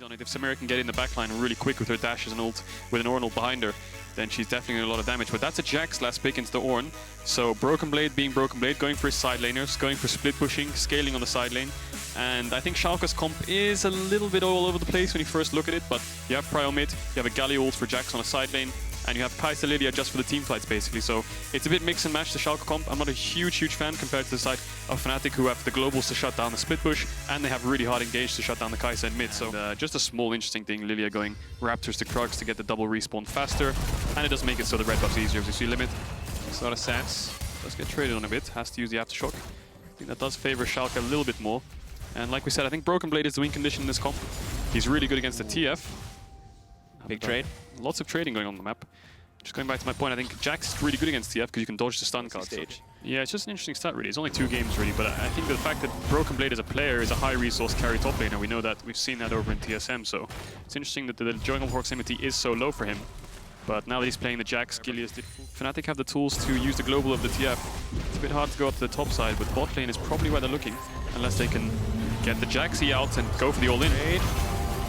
on it. If Samira can get in the backline really quick with her dashes and ult, with an Ornn behind her, then she's definitely doing a lot of damage. But that's a Jax last pick into the Ornn. So BrokenBlade being BrokenBlade, going for his side laners, going for split pushing, scaling on the side lane. And I think Schalke's comp is a little bit all over the place when you first look at it, but you have Prio mid, you have a Galio ult for Jax on a side lane, and you have Kaisa Lillia just for the team fights, basically. So it's a bit mix and match, the Schalke comp. I'm not a huge fan compared to the side of Fnatic, who have the globals to shut down the split push, and they have really hard engage to shut down the Kaisa in mid. So just a small interesting thing, Lillia going Raptors to Krugs to get the double respawn faster, and it does make it so the red buff's easier. As you see, limit makes a lot of sense. Does get traded on a bit, has to use the Aftershock. I think that does favor Schalke a little bit more. And like we said, I think BrokenBlade is the win condition in this comp. He's really good against the TF. Big trade. Lots of trading going on the map. Just going back to my point, I think Jax is really good against TF because you can dodge the stun card. Stage. Yeah, it's just an interesting stat, really. It's only 2 games, really, but I think the fact that BrokenBlade as a player is a high-resource carry top laner, we know that. We've seen that over in TSM, so it's interesting that the jungle proximity is so low for him. But now that he's playing the Jax, Gilius, Fnatic have the tools to use the global of the TF. It's a bit hard to go up to the top side, but bot lane is probably where they're looking, unless they can get the Jaxi out and go for the all-in.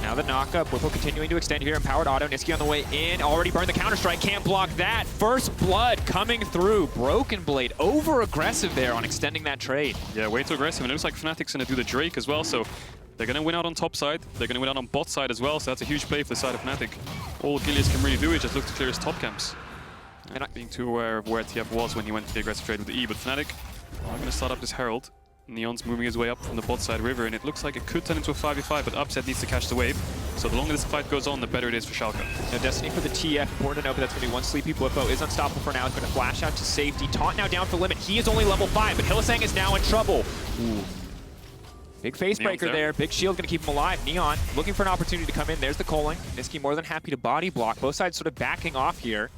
Now the knockup, Bwipo continuing to extend here, empowered auto, Nisqy on the way in, already burned the counter-strike, can't block that. First blood coming through, BrokenBlade over-aggressive there on extending that trade. Yeah, way too aggressive, and it looks like Fnatic's gonna do the Drake as well, so they're gonna win out on top side, they're gonna win out on bot side as well, so that's a huge play for the side of Fnatic. All Gilius can really do is just look to clear his top camps. And not being too aware of where TF was when he went to the aggressive trade with the E, but Fnatic are gonna start up this Herald. Neon's moving his way up from the bot side river, and it looks like it could turn into a 5v5, but Upset needs to catch the wave. So the longer this fight goes on, the better it is for Schalke. Now Destiny for the TF, important to know, but that's going to be one sleepy. Bwipo is unstoppable for now. He's going to flash out to safety. Taunt now down for limit. He is only level 5, but Hylissang is now in trouble. Ooh. Big face breaker there. Big shield going to keep him alive. Neon looking for an opportunity to come in. There's the culling. Nisqy more than happy to body block. Both sides sort of backing off here.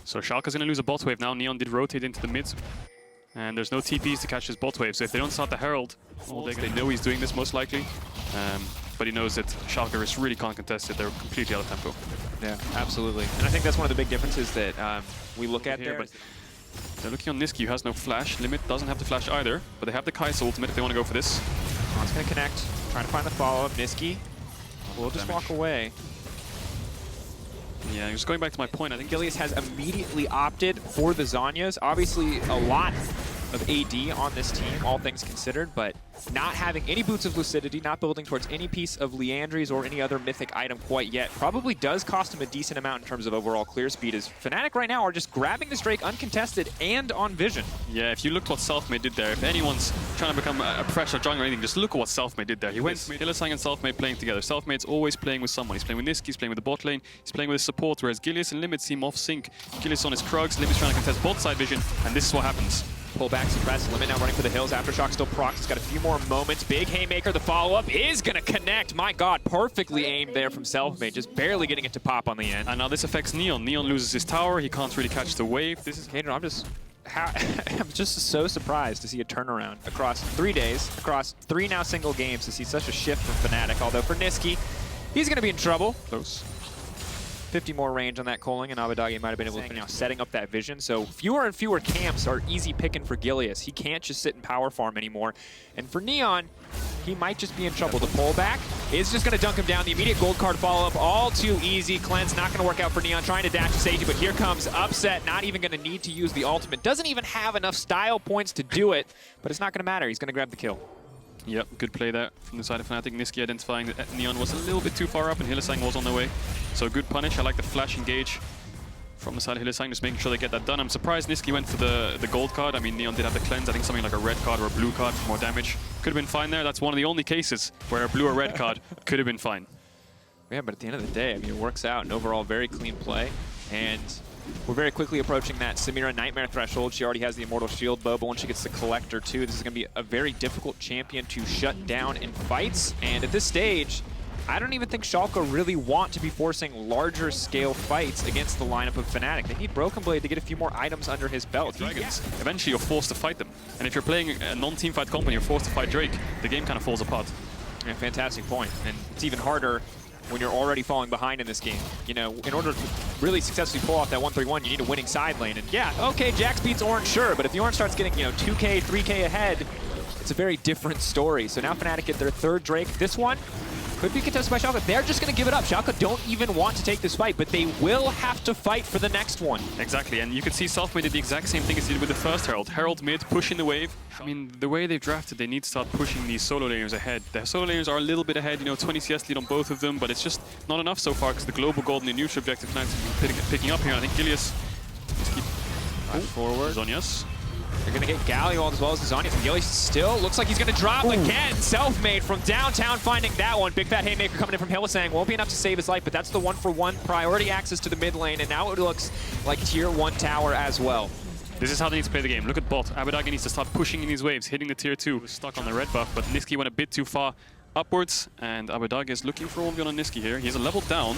So Schalke's going to lose a bot wave now. Neon did rotate into the mid. And there's no TPs to catch his bot wave, so if they don't start the Herald, they know he's doing this most likely. But he knows that Schalke is really can't contest it, they're completely out of tempo. Yeah, absolutely. And I think that's one of the big differences that we look at there. But they're looking on Nisqy, who has no flash. Limit doesn't have the flash either, but they have the Kaisa ultimate if they want to go for this. Ornn's going to connect, trying to find the follow-up. Nisqy will just walk away. Yeah, just going back to my point, I think Gilius has immediately opted for the Zhonya's. Obviously, a lot of AD on this team, all things considered, but not having any Boots of Lucidity, not building towards any piece of Liandry's or any other mythic item quite yet, probably does cost him a decent amount in terms of overall clear speed, as Fnatic right now are just grabbing this Drake uncontested and on vision. Yeah, if you looked what Selfmade did there, if anyone's trying to become a professional jungler or anything, just look at what Selfmade did there. He went Hylissang and Selfmade playing together. Selfmade's always playing with someone. He's playing with Nisqy, he's playing with the bot lane, he's playing with his support, whereas Gilius and Limit seem off sync. Gilius on his Krugs, Limit's trying to contest bot side vision, and this is what happens. Pull back, suppress, Limit now running for the hills. Aftershock still procs. He's got a few more moments. Big haymaker. The follow-up is going to connect. My God, perfectly aimed there from Selfmade. Just barely getting it to pop on the end. And now this affects Neon. Neon loses his tower. He can't really catch the wave. This is Caedrel, I'm just so surprised to see a turnaround across 3 days, across 3 now single games, to see such a shift from Fnatic. Although for Nisqy, he's going to be in trouble. Close. 50 more range on that culling, and Abbedagge might have been able to now setting up that vision. So fewer and fewer camps are easy picking for Gilius. He can't just sit and power farm anymore. And for Neon, he might just be in trouble. The pullback is just going to dunk him down. The immediate gold card follow-up, all too easy. Cleanse not going to work out for Neon, trying to dash to safety, but here comes Upset, not even going to need to use the ultimate. Doesn't even have enough style points to do it, but it's not going to matter. He's going to grab the kill. Yep, good play there from the side of Fnatic. Nisqy identifying that Neon was a little bit too far up and Hylissang was on the way. So good punish. I like the flash engage from the side of Hylissang, just making sure they get that done. I'm surprised Nisqy went for the gold card. I mean, Neon did have the cleanse. I think something like a red card or a blue card for more damage. Could have been fine there. That's one of the only cases where a blue or red card could have been fine. Yeah, but at the end of the day, I mean, it works out. An overall very clean play. And we're very quickly approaching that Samira Nightmare threshold. She already has the Immortal Shield bow, but once she gets the Collector too, this is going to be a very difficult champion to shut down in fights. And at this stage, I don't even think Schalke really want to be forcing larger scale fights against the lineup of Fnatic. They need BrokenBlade to get a few more items under his belt. Dragons, eventually you're forced to fight them. And if you're playing a non-team fight comp and you're forced to fight Drake, the game kind of falls apart. Yeah, fantastic point. And it's even harder when you're already falling behind in this game. You know, in order to really successfully pull off that 1-3-1, you need a winning side lane. And yeah, okay, Jax beats Ornn, sure, but if the Ornn starts getting, you know, 2K, 3K ahead, it's a very different story. So now Fnatic get their third Drake. This one could be contested by Schalke. They're just going to give it up. Schalke don't even want to take this fight, but they will have to fight for the next one. Exactly, and you can see Selfmade did the exact same thing as he did with the first Herald. Herald mid, pushing the wave. I mean, the way they've drafted, they need to start pushing these solo laners ahead. Their solo laners are a little bit ahead, you know, 20 CS lead on both of them, but it's just not enough so far because the global gold and the neutral objective Fnatic's picking up here. I think Gilius just keep forward. Zhonya's. They're going to get Galio as well as Zhonya's. And Gilius still looks like he's going to drop again. Selfmade from downtown finding that one. Big fat haymaker coming in from Hylissang. Won't be enough to save his life, but that's the 1-for-1 priority access to the mid lane. And now it looks like tier 1 tower as well. This is how they need to play the game. Look at bot. Abbedagge needs to start pushing in these waves, hitting the tier 2. Stuck on the red buff, but Nisqy went a bit too far upwards. And Abbedagge is looking for 1v1 on Nisqy here. He's a level down.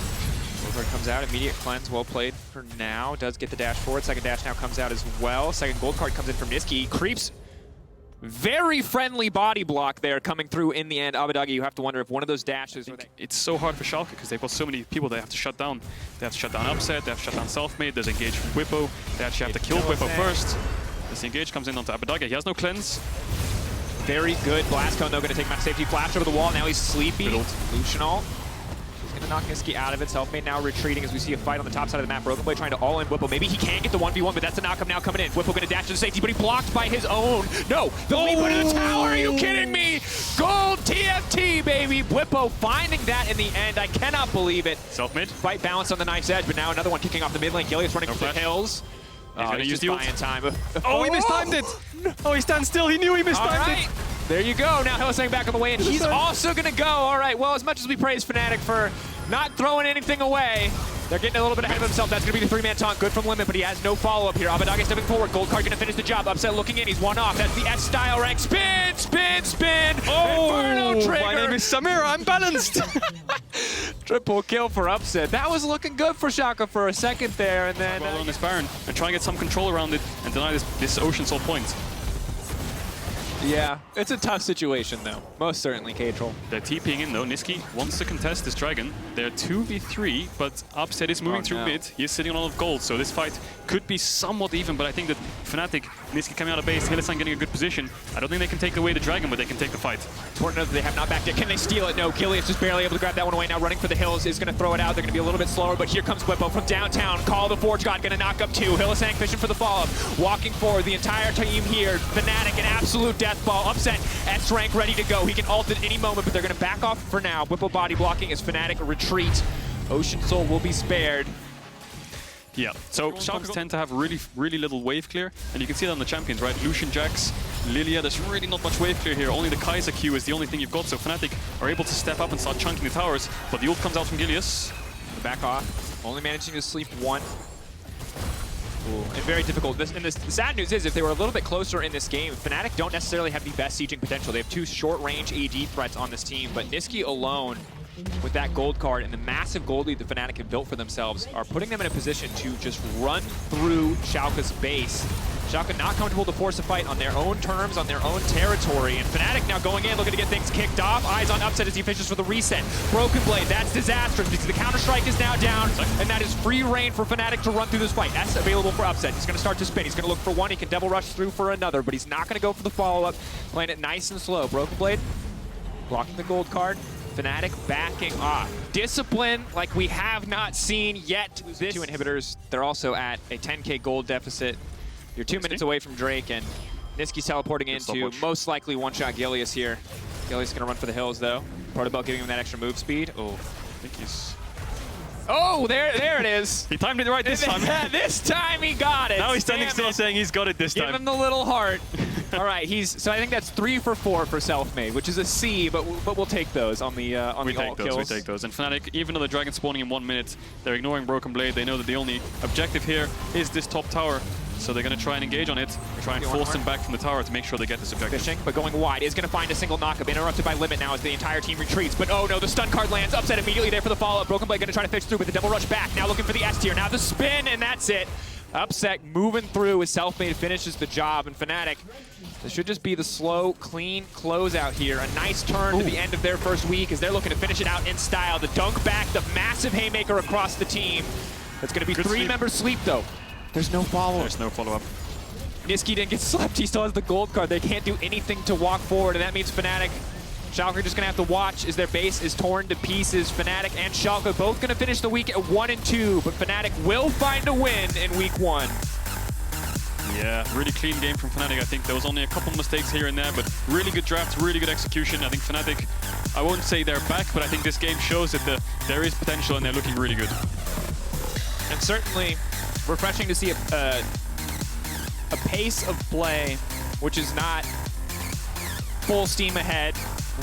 Goldcard comes out, immediate cleanse, well played for now. Does get the dash forward. Second dash now comes out as well. Second gold card comes in from Nisqy. Creeps. Very friendly body block there coming through in the end. Abbedagge, you have to wonder if one of those dashes... It's so hard for Schalke because they've got so many people they have to shut down. They have to shut down Upset, they have to shut down Selfmade, there's engage from Bwipo. They actually have to kill Bwipo first. This engage comes in onto Abbedagge. He has no cleanse. Very good. Blast Cone though, going to take him out of safety. Flash over the wall. Now he's sleepy. Lucian ult. He's going to knock Nisqy out of it. Selfmade now retreating as we see a fight on the top side of the map. BrokenBlade trying to all-in Bwipo. Maybe he can get the 1v1, but that's the knock-up now coming in. Bwipo going to dash to the safety, but he blocked by his own. No! The leap into the tower! Are you kidding me? Gold TFT, baby! Bwipo finding that in the end. I cannot believe it. Selfmade. Fight balance on the knife's edge, but now another one kicking off the mid lane. Gilius running for the hills. He's going to use the ult. Time. Oh, he mistimed it! Oh, he stands still. He knew he mistimed it. There you go. Now Hylissang back on the way, and he's also going to go. All right, well, as much as we praise Fnatic for not throwing anything away, they're getting a little bit ahead of themselves. That's going to be the 3-man taunt. Good from Limit, but he has no follow-up here. Abbedagge stepping forward. Gold card going to finish the job. Upset looking in. He's one off. That's the S-style rank. Spin, spin, spin. Oh, Inferno trigger. My name is Samira. I'm balanced. Triple kill for Upset. That was looking good for Schalke for a second there, and then... Well on this Baron and try and get some control around it and deny this Ocean Soul point. Yeah, it's a tough situation though. Most certainly, Caedrel. They're TPing in though. Nisqy wants to contest this dragon. They're 2v3, but Upset is moving through mid. He is sitting on a lot of gold, so this fight could be somewhat even, but I think that Fnatic, Nisqy coming out of base, Hylissang getting a good position. I don't think they can take away the dragon, but they can take the fight. Important that they have not backed yet. Can they steal it? No, Gilius just barely able to grab that one away. Now running for the hills is going to throw it out. They're going to be a little bit slower, but here comes Bwipo from downtown. Call the Forge God, going to knock up 2. Hylissang fishing for the follow-up. Walking forward, the entire team here. Fnatic, an absolute death ball. Upset, S-rank ready to go. He can ult at any moment, but they're going to back off for now. Bwipo body blocking as Fnatic retreat. Ocean Soul will be spared. Yeah, so Schalke tend to have really little wave clear, and you can see that on the champions, right? Lucian, Jax, Lillia, there's really not much wave clear here. Only the Kaisa Q is the only thing you've got, so Fnatic are able to step up and start chunking the towers, but the ult comes out from Gilius. Back off, only managing to sleep 1. Ooh, and very difficult. The sad news is, if they were a little bit closer in this game, Fnatic don't necessarily have the best sieging potential. They have 2 short-range AD threats on this team, but Nisqy alone, with that gold card and the massive gold lead that Fnatic have built for themselves, are putting them in a position to just run through Schalke's base. Schalke not comfortable to force a fight on their own terms, on their own territory, and Fnatic now going in, looking to get things kicked off. Eyes on Upset as he fishes for the reset. BrokenBlade, that's disastrous because the counter-strike is now down, and that is free reign for Fnatic to run through this fight. S available for Upset. He's going to start to spin. He's going to look for one. He can double rush through for another, but he's not going to go for the follow-up. Playing it nice and slow. BrokenBlade blocking the gold card. Fnatic backing off. Discipline like we have not seen yet. This 2 inhibitors, they're also at a 10k gold deficit. You're 2 minutes away from Drake, and Nisqy's teleporting into most likely one-shot Gilius here. Gilius gonna run for the hills though. Protobelt giving him that extra move speed. Oh, I think he's... Oh, there it is. He timed it right this time. This time he got it. Now he's standing still saying he's got it this time. Give him the little heart. All right, so I think that's 3 for 4 for Selfmade, which is a C, but we'll take those on the ult kills. We take those. And Fnatic, even though the dragon's spawning in 1 minute, they're ignoring BrokenBlade. They know that the only objective here is this top tower. So they're going to try and engage on it, try and force them back from the tower to make sure they get this objective. Fishing, but going wide is going to find a single knockup, interrupted by Limit now as the entire team retreats. But oh no, the stun card lands. Upset immediately there for the follow-up. BrokenBlade going to try to fish through with the double rush back. Now looking for the S tier. Now the spin, and that's it. Upset moving through as Selfmade finishes the job, and Fnatic, this should just be the slow, clean closeout here. A nice turn to the end of their first week as they're looking to finish it out in style. The dunk back, the massive haymaker across the team. It's going to be 3 members sleep though. There's no follow-up. There's no follow-up. Nisqy didn't get slept. He still has the gold card. They can't do anything to walk forward, and that means Fnatic, Schalke are just going to have to watch as their base is torn to pieces. Fnatic and Schalke both going to finish the week at 1-2, but Fnatic will find a win in week 1. Yeah, really clean game from Fnatic. I think there was only a couple mistakes here and there, but really good draft, really good execution. I think Fnatic, I won't say they're back, but I think this game shows that there is potential and they're looking really good. And certainly refreshing to see a pace of play which is not full steam ahead,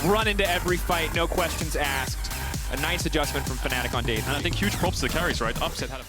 run into every fight, no questions asked. A nice adjustment from Fnatic on day 3. And I think huge props to the carries, right? Upset had a